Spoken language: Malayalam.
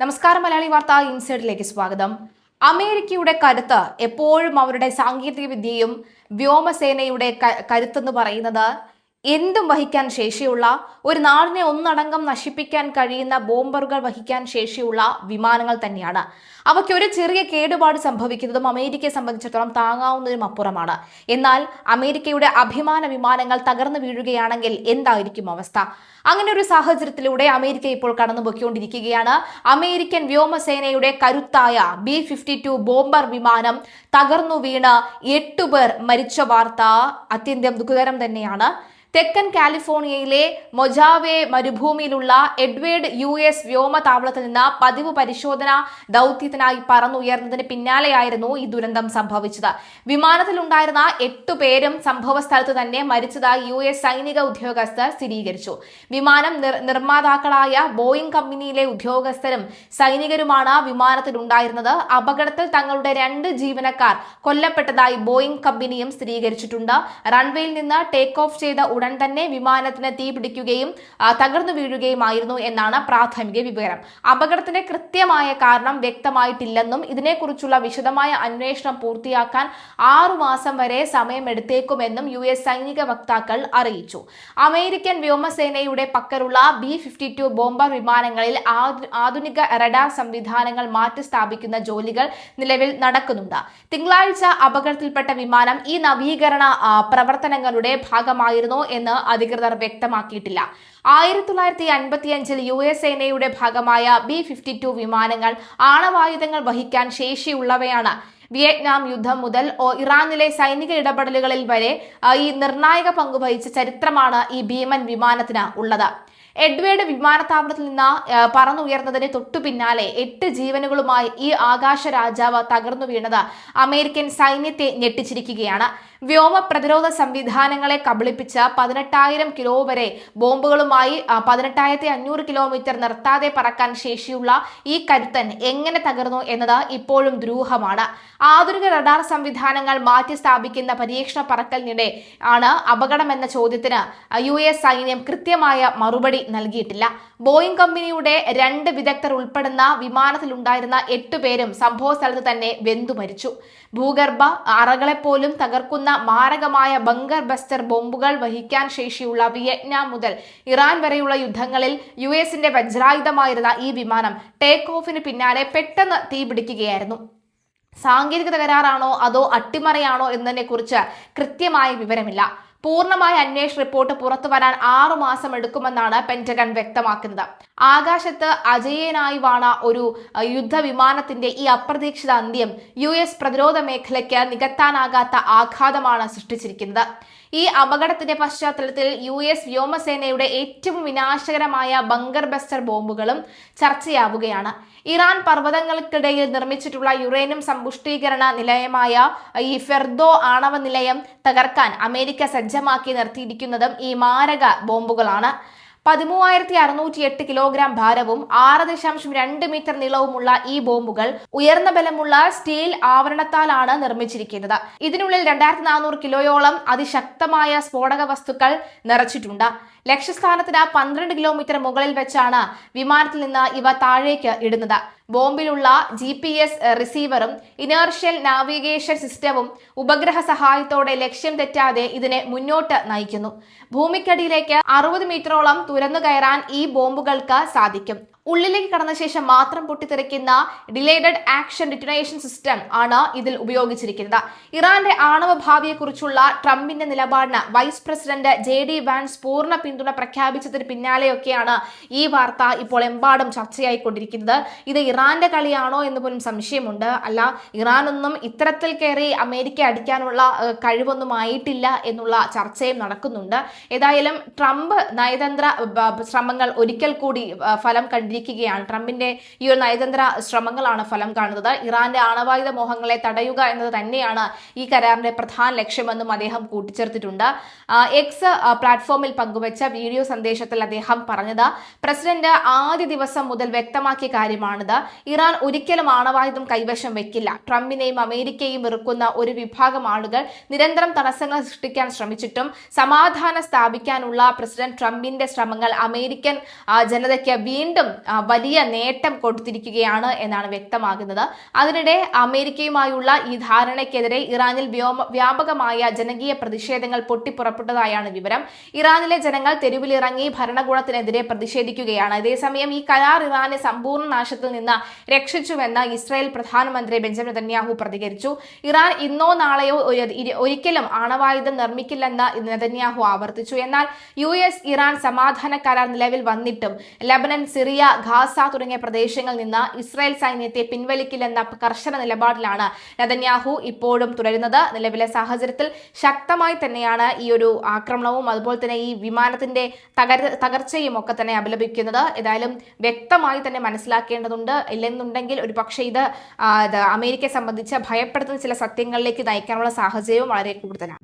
നമസ്കാരം. മലയാളി വാർത്ത ഇൻസൈഡിലേക്ക് സ്വാഗതം. അമേരിക്കയുടെ കരുത്ത് എപ്പോഴും അവരുടെ സാങ്കേതിക വിദ്യയും വ്യോമസേനയുടെ കരുത്തെന്ന് പറയുന്നത് എന്തും വഹിക്കാൻ ശേഷിയുള്ള, ഒരു നാടിനെ ഒന്നടങ്കം നശിപ്പിക്കാൻ കഴിയുന്ന ബോംബറുകൾ വഹിക്കാൻ ശേഷിയുള്ള വിമാനങ്ങൾ തന്നെയാണ്. അവയ്ക്ക് ഒരു ചെറിയ കേടുപാട് സംഭവിക്കുന്നതും അമേരിക്കയെ സംബന്ധിച്ചിടത്തോളം താങ്ങാവുന്നതിനും അപ്പുറമാണ്. എന്നാൽ അമേരിക്കയുടെ അഭിമാന വിമാനങ്ങൾ തകർന്നു വീഴുകയാണെങ്കിൽ എന്തായിരിക്കും അവസ്ഥ? അങ്ങനെ ഒരു സാഹചര്യത്തിലൂടെ അമേരിക്ക ഇപ്പോൾ കടന്നുപോയിക്കൊണ്ടിരിക്കുകയാണ്. അമേരിക്കൻ വ്യോമസേനയുടെ കരുത്തായ B-52 ബോംബർ വിമാനം തകർന്നു വീണ് 8 പേർ മരിച്ച വാർത്ത അത്യന്തം ദുഃഖകരം തന്നെയാണ്. തെക്കൻ കാലിഫോർണിയയിലെ മൊജാവെ മരുഭൂമിയിലുള്ള എഡ്വേർഡ് US വ്യോമതാവളത്തിൽ നിന്ന് പതിവ് പരിശോധനാ ദൗത്യത്തിനായി പറന്നുയർന്നതിന് പിന്നാലെയായിരുന്നു ഈ ദുരന്തം സംഭവിച്ചത്. വിമാനത്തിലുണ്ടായിരുന്ന 8 പേരും സംഭവ സ്ഥലത്ത് തന്നെ മരിച്ചതായി US സൈനിക ഉദ്യോഗസ്ഥർ സ്ഥിരീകരിച്ചു. വിമാനം നിർമ്മാതാക്കളായ ബോയിങ് കമ്പനിയിലെ ഉദ്യോഗസ്ഥരും സൈനികരുമാണ് വിമാനത്തിലുണ്ടായിരുന്നത്. അപകടത്തിൽ തങ്ങളുടെ 2 ജീവനക്കാർ കൊല്ലപ്പെട്ടതായി ബോയിങ് കമ്പനിയും സ്ഥിരീകരിച്ചിട്ടുണ്ട്. റൺവേയിൽ നിന്ന് ടേക്ക് ഓഫ് ചെയ്ത ഉടൻ തന്നെ വിമാനത്തിന് തീ പിടിക്കുകയും തകർന്നു വീഴുകയുമായിരുന്നു എന്നാണ് പ്രാഥമിക വിവരം. അപകടത്തിന്റെ കൃത്യമായ കാരണം വ്യക്തമായിട്ടില്ലെന്നും ഇതിനെക്കുറിച്ചുള്ള വിശദമായ അന്വേഷണം പൂർത്തിയാക്കാൻ 6 മാസം വരെ സമയമെടുത്തേക്കുമെന്നും US സൈനിക വക്താക്കൾ അറിയിച്ചു. അമേരിക്കൻ വ്യോമസേനയുടെ പക്കലുള്ള B-52 ബോംബർ വിമാനങ്ങളിൽ ആധുനിക റഡാർ സംവിധാനങ്ങൾ മാറ്റി സ്ഥാപിക്കുന്ന ജോലികൾ നിലവിൽ നടക്കുന്നുണ്ട്. തിങ്കളാഴ്ച അപകടത്തിൽപ്പെട്ട വിമാനം ഈ നവീകരണ പ്രവർത്തനങ്ങളുടെ ഭാഗമായിരുന്നു എന്ന് അധികൃതർ വ്യക്തമാക്കിയിട്ടില്ല. 1955-ൽ US സേനയുടെ ഭാഗമായ B-52 വിമാനങ്ങൾ ആണവായുധങ്ങൾ വഹിക്കാൻ ശേഷിയുള്ളവയാണ്. വിയറ്റ്നാം യുദ്ധം മുതൽ ഇറാനിലെ സൈനിക ഇടപെടലുകളിൽ വരെ ഈ നിർണായക പങ്കുവഹിച്ച ചരിത്രമാണ് ഈ ഭീമൻ വിമാനത്തിന് ഉള്ളത്. എഡ്വേർഡ് വിമാനത്താവളത്തിൽ നിന്ന് പറന്നുയർന്നതിന് തൊട്ടു പിന്നാലെ 8 ജീവനുകളുമായി ഈ ആകാശ രാജാവ് തകർന്നു വീണത് അമേരിക്കൻ സൈന്യത്തെ ഞെട്ടിച്ചിരിക്കുകയാണ്. വ്യോമ പ്രതിരോധ സംവിധാനങ്ങളെ കബളിപ്പിച്ച് 18,000 കിലോ വരെ ബോംബുകളുമായി 18,500 കിലോമീറ്റർ നിർത്താതെ പറക്കാൻ ശേഷിയുള്ള ഈ കരുത്തൻ എങ്ങനെ തകർന്നു എന്നത് ഇപ്പോഴും ദുരൂഹമാണ്. ആധുനിക റഡാർ സംവിധാനങ്ങൾ മാറ്റി സ്ഥാപിക്കുന്ന പരീക്ഷണ പറക്കലിനിടെ ആണ് അപകടമെന്ന ചോദ്യത്തിന് US സൈന്യം കൃത്യമായ മറുപടി നൽകിയിട്ടില്ല. ബോയിങ് കമ്പനിയുടെ 2 വിദഗ്ധർ ഉൾപ്പെടുന്ന വിമാനത്തിലുണ്ടായിരുന്ന 8 പേരും സംഭവ സ്ഥലത്ത് തന്നെ വെന്തു മരിച്ചു. ഭൂഗർഭ അറകളെപ്പോലും തകർക്കുന്ന മാരകമായ ബങ്കർ ബസ്റ്റർ ബോംബുകൾ വഹിക്കാൻ ശേഷിയുള്ള വിയറ്റ്നാം മുതൽ ഇറാൻ വരെയുള്ള യുദ്ധങ്ങളിൽ USന്റെ വജ്രായുധമായിരുന്ന ഈ വിമാനം ടേക്ക് ഓഫിന് പിന്നാലെ പെട്ടെന്ന് തീപിടിക്കുകയായിരുന്നു. സാങ്കേതിക തകരാറാണോ അതോ അട്ടിമറിയാണോ എന്നതിനെ കുറിച്ച് കൃത്യമായ വിവരമില്ല. പൂർണ്ണമായ അന്വേഷണ റിപ്പോർട്ട് പുറത്തു വരാൻ 6 മാസം എടുക്കുമെന്നാണ് പെന്റഗൺ വ്യക്തമാക്കുന്നത്. ആകാശത്ത് അജയ്യനായി വാണ ഒരു യുദ്ധവിമാനത്തിന്റെ ഈ അപ്രതീക്ഷിത അന്ത്യം US പ്രതിരോധ മേഖലയ്ക്ക് നികത്താനാകാത്ത ആഘാതമാണ് സൃഷ്ടിച്ചിരിക്കുന്നത്. ഈ അപകടത്തിന്റെ പശ്ചാത്തലത്തിൽ US വ്യോമസേനയുടെ ഏറ്റവും വിനാശകരമായ ബങ്കർ ബസ്റ്റർ ബോംബുകളും ചർച്ചയാവുകയാണ്. ഇറാൻ പർവ്വതങ്ങൾക്കിടയിൽ നിർമ്മിച്ചിട്ടുള്ള യുറേനിയം സമ്പുഷ്ടീകരണ നിലയമായ ഈ ഫെർദോ ആണവ നിലയം തകർക്കാൻ അമേരിക്ക സജ്ജമാക്കി നിർത്തിയിരിക്കുന്നതും ഈ മാരക ബോംബുകളാണ്. 13,608 കിലോഗ്രാം ഭാരവും 6.2 മീറ്റർ നീളവുമുള്ള ഈ ബോംബുകൾ ഉയർന്ന ബലമുള്ള സ്റ്റീൽ ആവരണത്താലാണ് നിർമ്മിച്ചിരിക്കുന്നത്. ഇതിനുള്ളിൽ 2,400 കിലോയോളം അതിശക്തമായ സ്ഫോടക വസ്തുക്കൾ നിറച്ചിട്ടുണ്ട്. ലക്ഷ്യസ്ഥാനത്തിന് 12 കിലോമീറ്റർ മുകളിൽ വെച്ചാണ് വിമാനത്തിൽ നിന്ന് ഇവ താഴേക്ക് ഇടുന്നത്. ബോംബിലുള്ള GPS റിസീവറും ഇനേർഷ്യൽ നാവിഗേഷൻ സിസ്റ്റവും ഉപഗ്രഹ സഹായത്തോടെ ലക്ഷ്യം തെറ്റാതെ ഇതിനെ മുന്നോട്ട് നയിക്കുന്നു. ഭൂമിക്കടിയിലേക്ക് 60 മീറ്ററോളം തുരന്നു കയറാൻ ഈ ബോംബുകൾക്ക് സാധിക്കും. ഉള്ളിലേക്ക് കടന്ന ശേഷം മാത്രം പൊട്ടിത്തെറിക്കുന്ന ഡിലേഡഡ് ആക്ഷൻ ഡിറ്റനേഷൻ സിസ്റ്റം ആണ് ഇതിൽ ഉപയോഗിച്ചിരിക്കുന്നത്. ഇറാന്റെ ആണവ ഭാവിയെക്കുറിച്ചുള്ള ട്രംപിന്റെ നിലപാടിന് വൈസ് പ്രസിഡന്റ് JD വാൻസ് പൂർണ്ണ പിന്തുണ പ്രഖ്യാപിച്ചതിന് പിന്നാലെയൊക്കെയാണ് ഈ വാർത്ത ഇപ്പോൾ എമ്പാടും ചർച്ചയായിക്കൊണ്ടിരിക്കുന്നത്. ഇത് ഇറാന്റെ കളിയാണോ എന്ന് പോലും സംശയമുണ്ട്. അല്ല, ഇറാനൊന്നും ഇത്തരത്തിൽ കയറി അമേരിക്ക അടിക്കാനുള്ള കഴിവൊന്നും ആയിട്ടില്ല എന്നുള്ള ചർച്ചയും നടക്കുന്നുണ്ട്. ഏതായാലും ട്രംപ് നയതന്ത്ര ശ്രമങ്ങൾ ഒരിക്കൽ കൂടി ഫലം കണ്ടിരിക്കുകയാണ്. ട്രംപിന്റെ ഈ ഒരു നയതന്ത്ര ശ്രമങ്ങളാണ് ഫലം കാണുന്നത്. ഇറാന്റെ ആണവായുധ മോഹങ്ങളെ തടയുക എന്നത് തന്നെയാണ് ഈ കരാറിന്റെ പ്രധാന ലക്ഷ്യമെന്നും അദ്ദേഹം കൂട്ടിച്ചേർത്തിട്ടുണ്ട്. എക്സ് പ്ലാറ്റ്ഫോമിൽ പങ്കുവച്ച വീഡിയോ സന്ദേശത്തിൽ അദ്ദേഹം പറഞ്ഞത്, പ്രസിഡന്റ് ആദ്യ ദിവസം മുതൽ വ്യക്തമാക്കിയ കാര്യമാണിത്. ഇറാൻ ഒരിക്കലും ആണവായുധം കൈവശം വെക്കില്ല. ട്രംപിനെയും അമേരിക്കയും വെറുക്കുന്ന ഒരു വിഭാഗം ആളുകൾ നിരന്തരം തടസ്സങ്ങൾ സൃഷ്ടിക്കാൻ ശ്രമിച്ചിട്ടും സമാധാനം സ്ഥാപിക്കാനുള്ള പ്രസിഡന്റ് ട്രംപിന്റെ ശ്രമങ്ങൾ അമേരിക്കൻ ജനതയ്ക്ക് വീണ്ടും വലിയ നേട്ടം കൊടുത്തിരിക്കുകയാണ് എന്നാണ് വ്യക്തമാകുന്നത്. അതിനിടെ അമേരിക്കയുമായുള്ള ഈ ധാരണയ്ക്കെതിരെ ഇറാനിൽ വ്യാപകമായ ജനകീയ പ്രതിഷേധങ്ങൾ പൊട്ടിപ്പുറപ്പെട്ടതായാണ് വിവരം. ഇറാനിലെ ജനങ്ങൾ തെരുവിലിറങ്ങി ഭരണകൂടത്തിനെതിരെ പ്രതിഷേധിക്കുകയാണ്. അതേസമയം ഈ കരാർ ഇറാനെ സമ്പൂർണ്ണ നാശത്തിൽ നിന്ന് രക്ഷിച്ചുവെന്ന് ഇസ്രായേൽ പ്രധാനമന്ത്രി ബെഞ്ചമിൻ നെതന്യാഹു പ്രതികരിച്ചു. ഇറാൻ ഇന്നോ നാളെയോ ഒരിക്കലും ആണവായുധം നിർമ്മിക്കില്ലെന്ന് നെതന്യാഹു ആവർത്തിച്ചു. എന്നാൽ US ഇറാൻ സമാധാന കരാർ നിലവിൽ വന്നിട്ടും ലബനൻ, സിറിയ, ഗാസ തുടങ്ങിയ പ്രദേശങ്ങളിൽ നിന്ന് ഇസ്രായേൽ സൈന്യത്തെ പിൻവലിക്കില്ലെന്ന കർശന നിലപാടിലാണ് നെതന്യാഹു ഇപ്പോഴും തുടരുന്നത്. നിലവിലെ സാഹചര്യത്തിൽ ശക്തമായി തന്നെയാണ് ഈ ഒരു ആക്രമണവും അതുപോലെ തന്നെ ഈ വിമാനത്തിന്റെ തകർച്ചയും ഒക്കെ തന്നെ അപലപിക്കുന്നത്. ഏതായാലും വ്യക്തമായി തന്നെ മനസ്സിലാക്കേണ്ടതുണ്ട്. ഇല്ലെന്നുണ്ടെങ്കിൽ ഒരു പക്ഷേ ഇത് അമേരിക്കയെ സംബന്ധിച്ച് ഭയപ്പെടുത്തുന്ന ചില സത്യങ്ങളിലേക്ക് നയിക്കാനുള്ള സാഹചര്യവും വളരെ കൂടുതലാണ്.